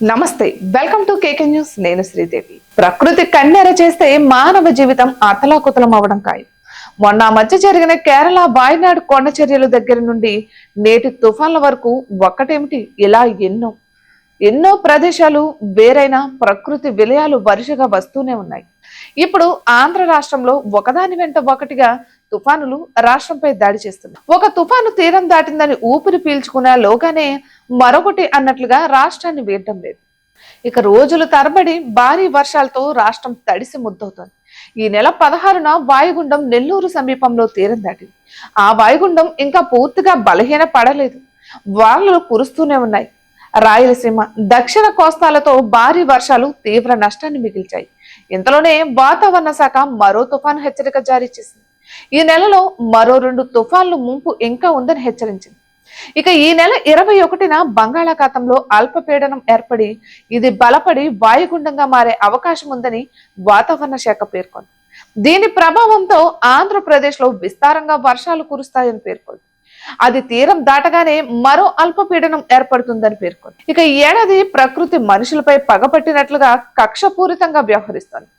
నమస్తే, welcome to KK news. నేను శ్రీదేవి. ప్రకృతి కన్నెర చేస్తే మానవ జీవితం అతలాకుతలం అవడం ఖాయం. మొన్న మధ్య జరిగిన కేరళ వాయనాడు కొండ చర్యల దగ్గర నుండి నేటి తుఫాన్ల వరకు ఒక్కటేమిటి, ఇలా ఎన్నో ప్రదేశాలు వేరైన ప్రకృతి విలయాలు వరుసగా వస్తూనే ఉన్నాయి. ఇప్పుడు ఆంధ్ర రాష్ట్రంలో ఒకదాని వెంట ఒకటిగా తుఫానులు రాష్ట్రంపై దాడి చేస్తున్నాయి. ఒక తుఫాను తీరం దాటిందని ఊపిరి పీల్చుకునే లోగానే మరొకటి అన్నట్లుగా రాష్ట్రాన్ని వీడటం లేదు. ఇక రోజులు తరబడి భారీ వర్షాలతో రాష్ట్రం తడిసి ముద్దవుతోంది. ఈ నెల 16న వాయుగుండం నెల్లూరు సమీపంలో తీరం దాటింది. ఆ వాయుగుండం ఇంకా పూర్తిగా బలహీన పడలేదు. వానలు కురుస్తూనే ఉన్నాయి. రాయలసీమ, దక్షిణ కోస్తాలతో భారీ వర్షాలు తీవ్ర నష్టాన్ని మిగిల్చాయి. ఇంతలోనే వాతావరణ శాఖ మరో తుఫాను హెచ్చరిక జారీ చేసింది. ఈ నెలలో మరో 2 తుఫాన్లు ముంపు ఇంకా ఉందని హెచ్చరించింది. ఇక ఈ నెల 21న బంగాళాఖాతంలో అల్పపీడనం ఏర్పడి ఇది బలపడి వాయుగుండంగా మారే అవకాశం ఉందని వాతావరణ శాఖ పేర్కొంది. దీని ప్రభావంతో ఆంధ్రప్రదేశ్ లో విస్తారంగా వర్షాలు కురుస్తాయని పేర్కొంది. అది తీరం దాటగానే మరో అల్పపీడనం ఏర్పడుతుందని పేర్కొంది. ఇక ఈ ఏడాది ప్రకృతి మనుషులపై పగపట్టినట్లుగా కక్షపూరితంగా వ్యవహరిస్తోంది.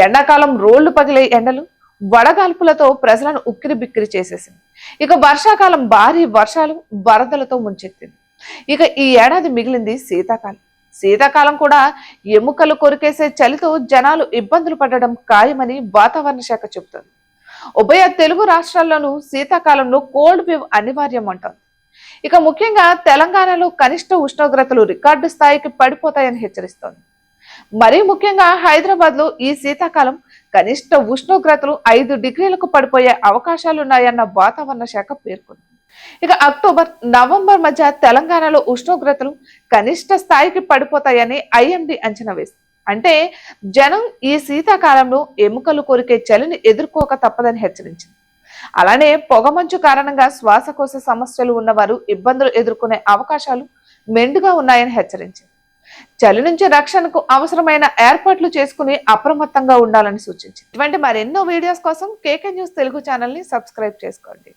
ఎండాకాలం రోళ్లు పగిలే ఎండలు, వడగాల్పులతో ప్రజలను ఉక్కిరి బిక్కిరి చేసేసింది. ఇక వర్షాకాలం భారీ వర్షాలు, వరదలతో ముంచెత్తింది. ఇక ఈ ఏడాది మిగిలింది శీతాకాలం. శీతాకాలం కూడా ఎముకలు కొరికేసే చలితో జనాలు ఇబ్బందులు పడడం ఖాయమని వాతావరణ శాఖ చెబుతోంది. ఉభయ తెలుగు రాష్ట్రాల్లోనూ శీతాకాలంలో కోల్డ్ వేవ్ అనివార్యం అంటోంది. ఇక ముఖ్యంగా తెలంగాణలో కనిష్ట ఉష్ణోగ్రతలు రికార్డు స్థాయికి పడిపోతాయని హెచ్చరిస్తోంది. మరీ ముఖ్యంగా హైదరాబాద్ లో ఈ శీతాకాలం కనిష్ట ఉష్ణోగ్రతలు 5 డిగ్రీలకు పడిపోయే అవకాశాలున్నాయన్న వాతావరణ శాఖ పేర్కొంది. ఇక అక్టోబర్, నవంబర్ మధ్య తెలంగాణలో ఉష్ణోగ్రతలు కనిష్ట స్థాయికి పడిపోతాయని ఐఎండీ అంచనా వేసింది. అంటే జనం ఈ శీతాకాలంలో ఎముకలు కొరికే చలిని ఎదుర్కోక తప్పదని హెచ్చరించింది. అలానే పొగమంచు కారణంగా శ్వాసకోశ సమస్యలు ఉన్నవారు ఇబ్బందులు ఎదుర్కొనే అవకాశాలు మెండుగా ఉన్నాయని హెచ్చరించింది. చలి నుంచి రక్షణకు అవసరమైన ఏర్పాట్లు చేసుకుని అప్రమత్తంగా ఉండాలని సూచించింది. ఇటువంటి మరెన్నో వీడియోస్ కోసం కేకే న్యూస్ తెలుగు ఛానల్ ని సబ్స్క్రైబ్ చేసుకోండి.